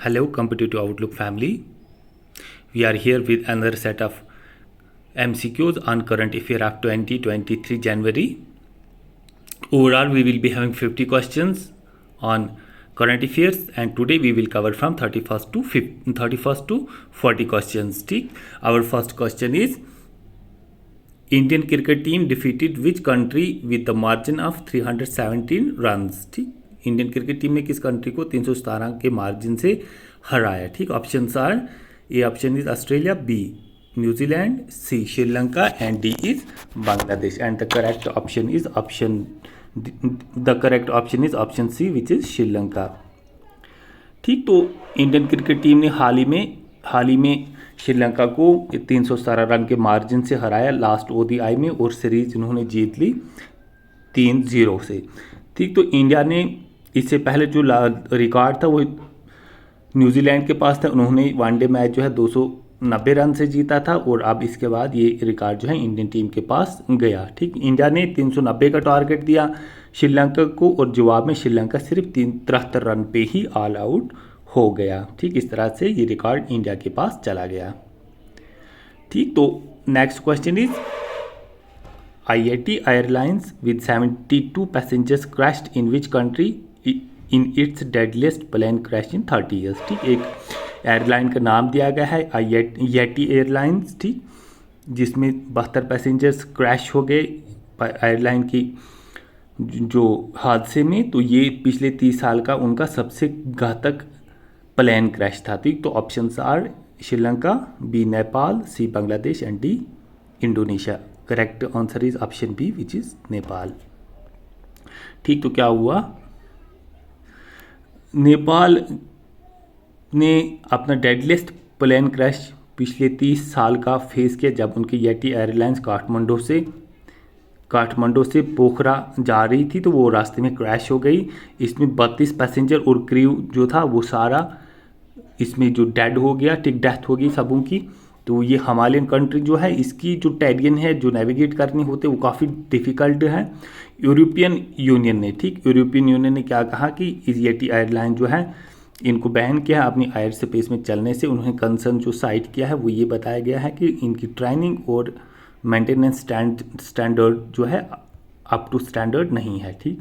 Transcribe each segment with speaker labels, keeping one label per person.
Speaker 1: Hello, Competitive Outlook family. We are here with another set of MCQs on current affair of 2023 January. Overall, we will be having 50 questions on current affairs, and today we will cover from 31st to 40 questions. ठीक, our first question is Indian cricket team defeated which country with the margin of 317 runs. ठीक, Indian cricket team ने किस country को 317 के margin से हराया. ठीक, option are A option is Australia, B New Zealand, C Sri Lanka and D is Bangladesh. And the correct option is option C which is Sri Lanka. ठीक, तो इंडियन क्रिकेट टीम ने हाल ही में श्रीलंका को 317 रन के मार्जिन से हराया लास्ट ODI में, और सीरीज उन्होंने जीत ली 3-0 से. ठीक, तो इंडिया ने इससे पहले जो रिकॉर्ड था वो न्यूजीलैंड के पास था. उन्होंने वनडे मैच जो है 290 रन से जीता था, और अब इसके बाद ये रिकॉर्ड जो है इंडियन टीम के पास गया. ठीक, इंडिया ने 390 का टारगेट दिया श्रीलंका को, और जवाब में श्रीलंका सिर्फ 73 रन पे ही ऑल आउट हो गया. ठीक, इस तरह से ये रिकॉर्ड इंडिया के पास चला गया. ठीक, तो next question is IAT Airlines with 72 passengers crashed in which country in its deadliest plane crash in 30 years. ठीक, एक एयरलाइन का नाम दिया गया है IAT एयरलाइंस. ठीक, जिसमें 72 पैसेंजर्स क्रैश हो गए एयरलाइन की जो हादसे में. तो ये पिछले 30 साल का उनका सबसे घातक प्लेन क्रैश था. ठीक, तो option are Sri Lanka, B Nepal, C Bangladesh and D Indonesia. Correct answer is option B which is Nepal. ठीक, तो क्या हुआ, नेपाल ने अपना डेडलिस्ट प्लेन क्रैश पिछले 30 साल का फेस किया जब उनकी येटी एयरलाइंस काठमांडू से पोखरा जा रही थी, तो वो रास्ते में क्रैश हो गई. इसमें 32 पैसेंजर और क्रू जो था वो सारा इसमें जो डेड हो गया. ठीक, डेथ हो गई सबों की. तो ये हिमालयन कंट्री जो है इसकी जो टेरियन है जो नेविगेट करनी होते वो काफ़ी डिफ़िकल्ट है. यूरोपियन यूनियन ने क्या कहा कि IAT एयरलाइन जो है इनको बैन किया है अपनी एयर स्पेस में चलने से. उन्होंने कंसर्न जो साइट किया है वो ये बताया गया है कि इनकी ट्रेनिंग और मेंटेनेंस स्टैंडर्ड जो है अप टू स्टैंडर्ड नहीं है. ठीक,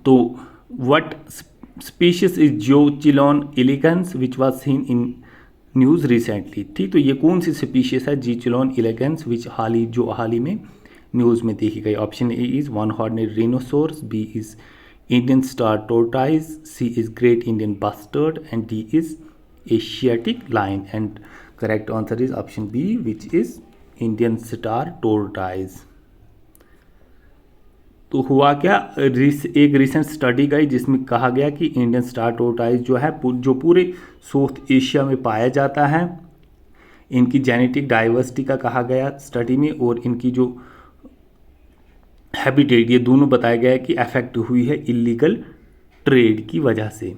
Speaker 1: तो what species is Geochelone elegans which was seen in news recently. ठीक, तो ये कौन सी स्पीशीज है जोचिलॉन एलिगेंस विच हाल ही में न्यूज़ में देखी गई. Option A is one horned rhinoceros, B is Indian star tortoise, C is great Indian bustard and D is Asiatic lion. And correct answer is option B which is Indian star tortoise. तो हुआ क्या, एक recent study गई जिसमें कहा गया कि Indian star टोरटाइज जो है जो पूरे साउथ एशिया में पाया जाता है, इनकी जेनेटिक डाइवर्सिटी का कहा गया स्टडी में, और इनकी जो हैबिटेट ये दोनों बताया गया है कि अफेक्ट हुई है इलीगल ट्रेड की वजह से.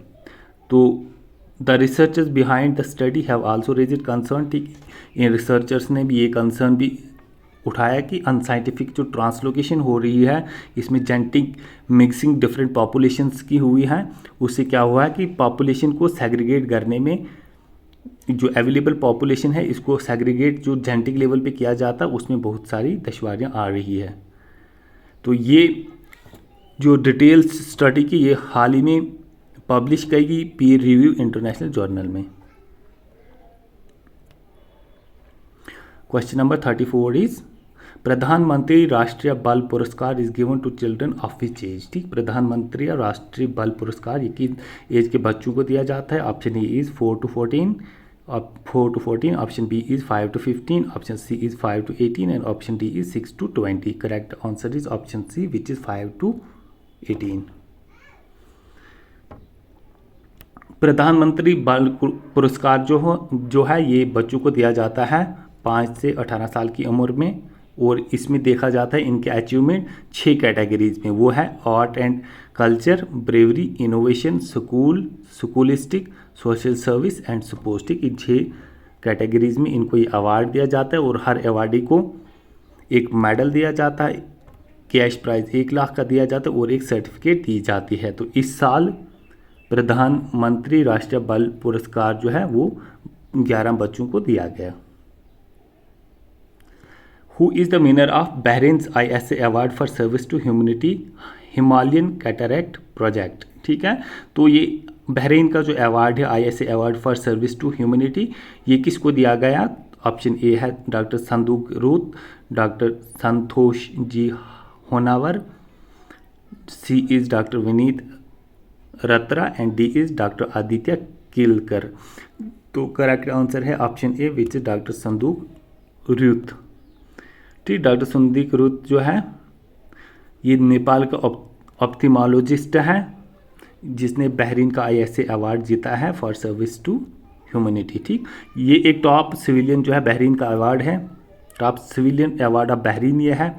Speaker 1: तो the researchers behind the study have also raised concern. ठीक, इन रिसर्चर्स ने भी ये कंसर्न भी उठाया कि अनसाइंटिफिक जो ट्रांसलोकेशन हो रही है इसमें जेनेटिक मिक्सिंग डिफरेंट पॉपुलेशंस की हुई है. उससे क्या हुआ है कि पॉपुलेशन को सेग्रीगेट करने में जो अवेलेबल पॉपुलेशन है इसको सेग्रीगेट जो जेनेटिक लेवल पे किया जाता है उसमें बहुत सारी दुश्वारियाँ आ रही है. तो ये जो डिटेल्स स्टडी की ये हाल ही में पब्लिश की गई पीयर रिव्यू इंटरनेशनल जर्नल में. Question number 34 is Pradhan Mantri Rashtriya Bal Puraskar is given to children of which age. ठीक, प्रधानमंत्री राष्ट्रीय बाल पुरस्कार ये किस एज के बच्चों को दिया जाता है. Option A is 4 to 14, option B is 5 to 15, option C is 5 to 18 and option D is 6 to 20. Correct answer is option C which is 5 to 18. प्रधानमंत्री बाल पुरस्कार जो है ये बच्चों को दिया जाता है 5 से 18 साल की उम्र में, और इसमें देखा जाता है इनके अचीवमेंट 6 कैटेगरीज में. वो है art and culture, bravery, innovation, scholastic, social service and sports. ठीक, इन 6 कैटेगरीज में इनको ये अवार्ड दिया जाता है, और हर अवार्डी को एक मेडल दिया जाता है, कैश प्राइज 1 लाख का दिया जाता है और एक सर्टिफिकेट दी जाती है. तो इस साल प्रधानमंत्री राष्ट्रीय बाल पुरस्कार जो है वो 11 बच्चों को दिया गया। Who is the winner of Bahrain's ISA award for service to humanity Himalayan cataract project. ठीक है, तो ये बहरीन का जो अवार्ड है ISA award for service to humanity, ये किसको दिया गया? ऑप्शन ए है doctor Sanduk Ruit, doctor Santosh G Honavar, C is doctor Vineet Ratra and D is doctor Aditya Kelkar. तो करेक्ट आंसर है option A which is doctor Sanduk Ruit. ठीक, डॉक्टर संदूक रूत जो है ये नेपाल का ऑप्थेमोलॉजिस्ट है जिसने बहरीन का ISA अवार्ड जीता है फॉर सर्विस टू ह्यूमैनिटी। ठीक, ये एक टॉप सिविलियन जो है बहरीन का अवार्ड है, top civilian award of Bahrain ये है।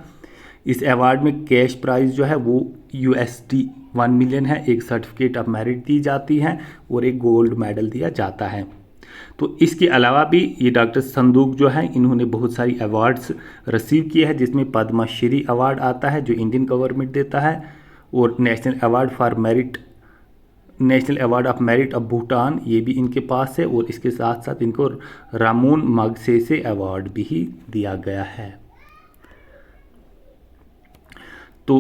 Speaker 1: इस अवार्ड में कैश प्राइस जो है वो USD 1 मिलियन है, एक सर्टिफिकेट ऑफ मेरिट दी जाती है और एक गोल्ड मेडल दिया जाता है। तो इसके अलावा भी ये डॉक्टर संदूक जो है इन्होंने बहुत सारी अवार्ड्स रिसीव किए हैं, जिसमें पद्मश्री अवार्ड आता है जो इंडियन गवर्नमेंट देता है, और national award for merit, national award of merit of Bhutan ये भी इनके पास है, और इसके साथ साथ इनको रामून मागसेसे अवार्ड भी ही दिया गया है। तो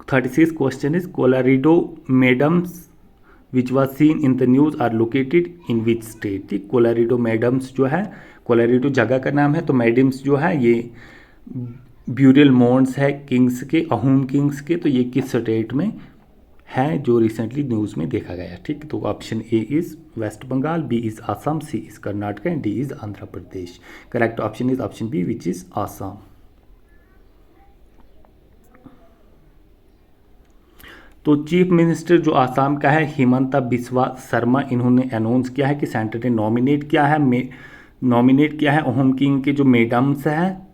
Speaker 1: 36 question is Charaideo Moidams which was seen in the news are located in which state. ठीक, कोलोराडो मेडम्स जो है, कोलोराडो जगह का नाम है, तो मेडम्स जो है ये ब्यूरियल मोन्ड्स है किंग्स के, अहोम किंग्स के, तो ये किस स्टेट में है जो रिसेंटली न्यूज़ में देखा गया। ठीक, तो option A is West Bengal, B is Assam, C is Karnataka and D is Andhra Pradesh. Correct option is option B which is Assam. तो चीफ मिनिस्टर जो आसाम का है हिमंता बिस्वा शर्मा, इन्होंने अनाउंस किया है कि सेंटर ने नॉमिनेट किया है अहोम किंग के जो मेडम्स हैं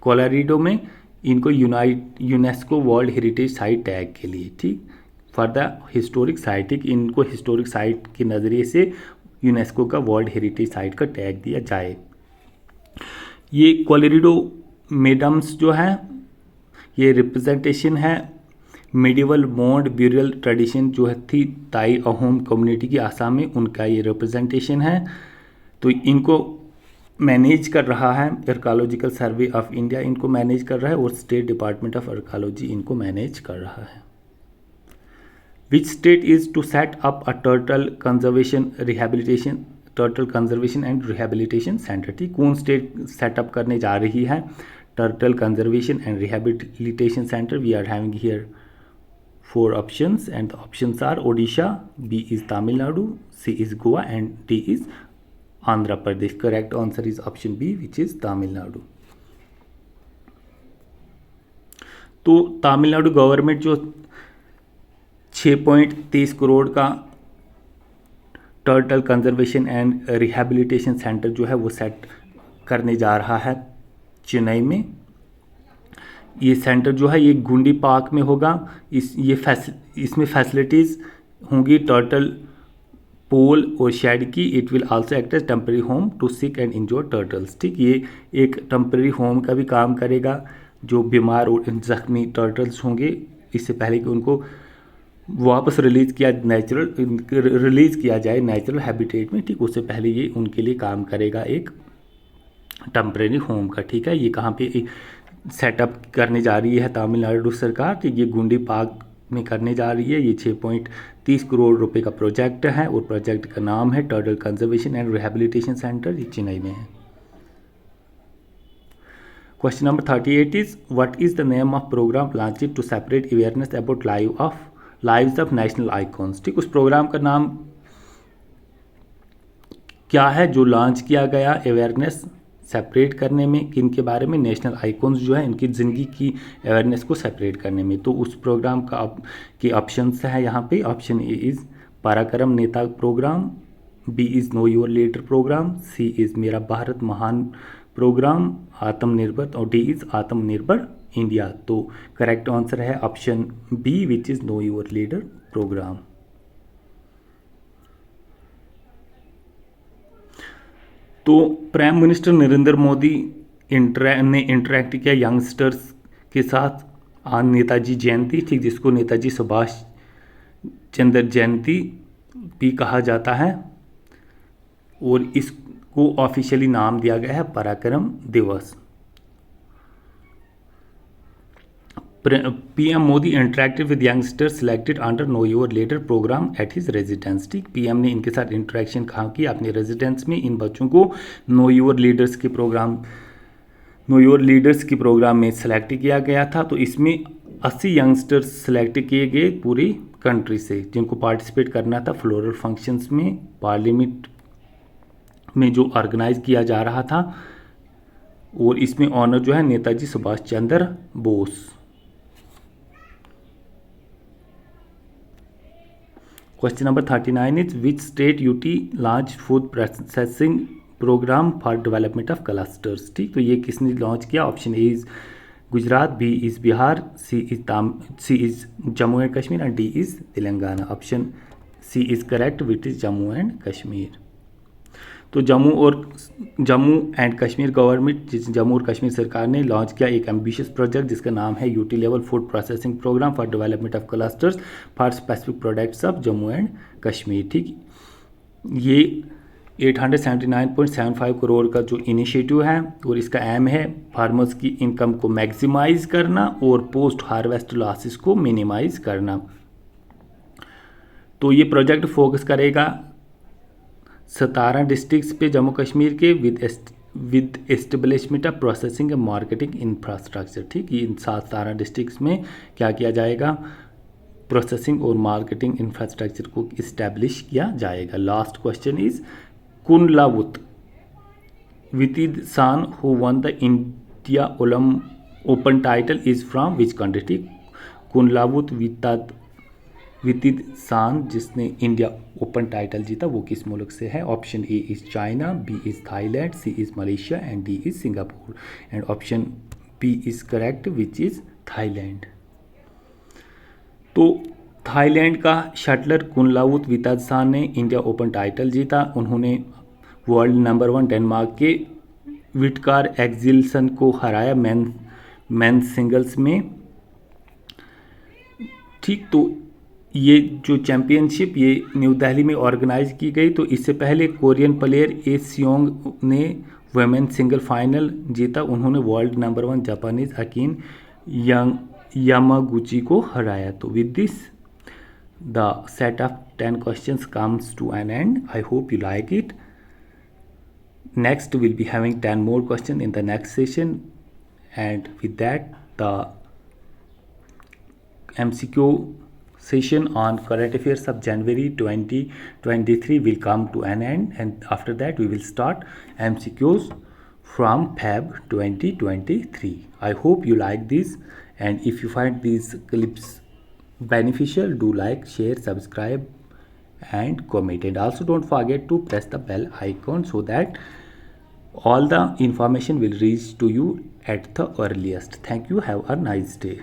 Speaker 1: कोलोराडो में, इनको UNESCO world heritage site tag के लिए। ठीक, फॉर द हिस्टोरिक साइट, इनको हिस्टोरिक साइट के नज़रिए से यूनेस्को का वर्ल्ड हेरिटेज साइट का टैग दिया जाए। ये कोलोराडो मेडम्स जो हैं ये रिप्रेजेंटेशन है मेडिवल मोड ब्यूरियल ट्रेडिशन जो थी ताई अहोम कम्युनिटी की आसाम में, उनका ये रिप्रेजेंटेशन है। तो इनको मैनेज कर रहा है आर्कियोलॉजिकल सर्वे ऑफ इंडिया, इनको मैनेज कर रहा है, और स्टेट डिपार्टमेंट ऑफ आर्कियोलॉजी इनको मैनेज कर रहा है। Which state is to set up a turtle conservation and rehabilitation centre. ठीक, कौन स्टेट सेटअप करने जा रही है turtle conservation and rehabilitation centre? We are having here 4 options and the options are Odisha, B is Tamil Nadu, C is Goa and D is Andhra Pradesh. Correct answer is option B which is Tamil Nadu. तो Tamil Nadu government जो 6.30 करोड़ का turtle conservation and rehabilitation centre जो है वो set करने जा रहा है चेन्नई में। ये सेंटर जो है ये गुंडी पार्क में होगा। इसमें फैसिलिटीज़ होंगी टर्टल पोल और शेड की। It will also act as temporary home to sick and injured turtles. ठीक, ये एक टेम्परेरी होम का भी काम करेगा। जो बीमार और जख्मी टर्टल्स होंगे, इससे पहले कि उनको वापस रिलीज़ किया जाए नेचुरल हैबिटेट में, ठीक, उससे पहले ये उनके लिए काम करेगा एक टेम्परेरी होम का। ठीक है, ये कहाँ पे सेटअप करने जा रही है तमिलनाडु सरकार? तो ये गुंडी पार्क में करने जा रही है। ये 6.30 करोड़ रुपए का प्रोजेक्ट है, और प्रोजेक्ट का नाम है turtle conservation and rehabilitation centre, ये चेन्नई में है। Question number 38 is what is the name of programme launched to separate awareness about lives of national icons. ठीक, उस प्रोग्राम का नाम क्या है जो लॉन्च किया गया अवेयरनेस सेपरेट करने में? किन के बारे में? नेशनल आइकॉन्स जो है इनकी ज़िंदगी की अवेयरनेस को सेपरेट करने में। तो उस प्रोग्राम का के ऑप्शंस है यहाँ पे। Option A is Parakram Neta programme, B is know your leader programme, C is Mera Bharat Mahan programme, Atmanirbhar, और डी इज़ आत्मनिर्भर इंडिया। तो करेक्ट आंसर है option B which is know your leader programme. तो प्राइम मिनिस्टर नरेंद्र मोदी ने इंटरेक्ट किया यंगस्टर्स के साथ आज नेताजी जयंती, ठीक, जिसको नेताजी सुभाष चंद्र जयंती भी कहा जाता है और इसको ऑफिशियली नाम दिया गया है Parakram Diwas. PM Modi interacted with youngsters selected under know your leader programme at his residence. ठीक, पीएम ने इनके साथ इंटरेक्शन कहाँ की, अपने रेजिडेंस में। इन बच्चों को नो योर लीडर्स के प्रोग्राम में सेलेक्ट किया गया था। तो इसमें 80 यंगस्टर्स सेलेक्ट किए गए पूरी कंट्री से, जिनको पार्टिसिपेट करना था फ्लोरल फंक्शंस में पार्लियामेंट में जो ऑर्गेनाइज किया जा रहा था। और इसमें ऑनर जो है Netaji Subhash Chandra Bose. Question number 39 is which state UT launch food processing programme for development of clusters. ठीक, तो ये किसने लॉन्च किया? Option A is Gujarat, B is Bihar, C is Jammu and Kashmir and D is Telangana. Option C is correct which is Jammu and Kashmir. तो Jammu and Kashmir government, Jammu और कश्मीर सरकार ने launch किया एक एम्बिशियस प्रोजेक्ट जिसका नाम है UT level food processing programme for development of clusters for specific products of Jammu and Kashmir. ठीक, ये 879.75 करोड़ का जो इनिशिएटिव है और इसका एम है फार्मर्स की इनकम को मैक्सिमाइज करना और पोस्ट हार्वेस्ट लॉसेस को मिनिमाइज करना। तो ये प्रोजेक्ट फोकस करेगा 17 डिस्ट्रिक्ट्स पे जम्मू कश्मीर के with establishment of processing and marketing infrastructure. ठीक, ये इन 17 डिस्ट्रिक्ट्स में क्या किया जाएगा? प्रोसेसिंग और मार्केटिंग इंफ्रास्ट्रक्चर को इस्टेब्लिश किया जाएगा। Last question is Kunlavut Vitidsarn who won the India open title is from which country. ठीक, कुनलावुत वितिदसान जिसने इंडिया ओपन टाइटल जीता वो किस मुल्क से है? Option A is China, B is Thailand, C is Malaysia and D is Singapore. And option B is correct which is Thailand. तो Thailand का शटलर कुनलावुत वितिदसान ने इंडिया ओपन टाइटल जीता। उन्होंने वर्ल्ड नंबर 1 डेनमार्क के विटकार एक्सिल्सन को हराया men's singles में। ठीक, तो ये जो चैम्पियनशिप ये न्यू दिल्ली में ऑर्गेनाइज की गई। तो इससे पहले कोरियन प्लेयर ए सियोंग ने वुमेन सिंगल फाइनल जीता। उन्होंने world number 1 Japanese akin Yamaguchi को हराया। तो with this the set of 10 questions comes to an end. I hope you like it. Next we'll be having 10 more questions in the next session, and with that the MCQ session on current affairs of January 2023 will come to an end, and after that we will start MCQs from Feb 2023. I hope you like this, and if you find these clips beneficial, do like, share, subscribe and comment, and also don't forget to press the bell icon so that all the information will reach to you at the earliest. Thank you. Have a nice day.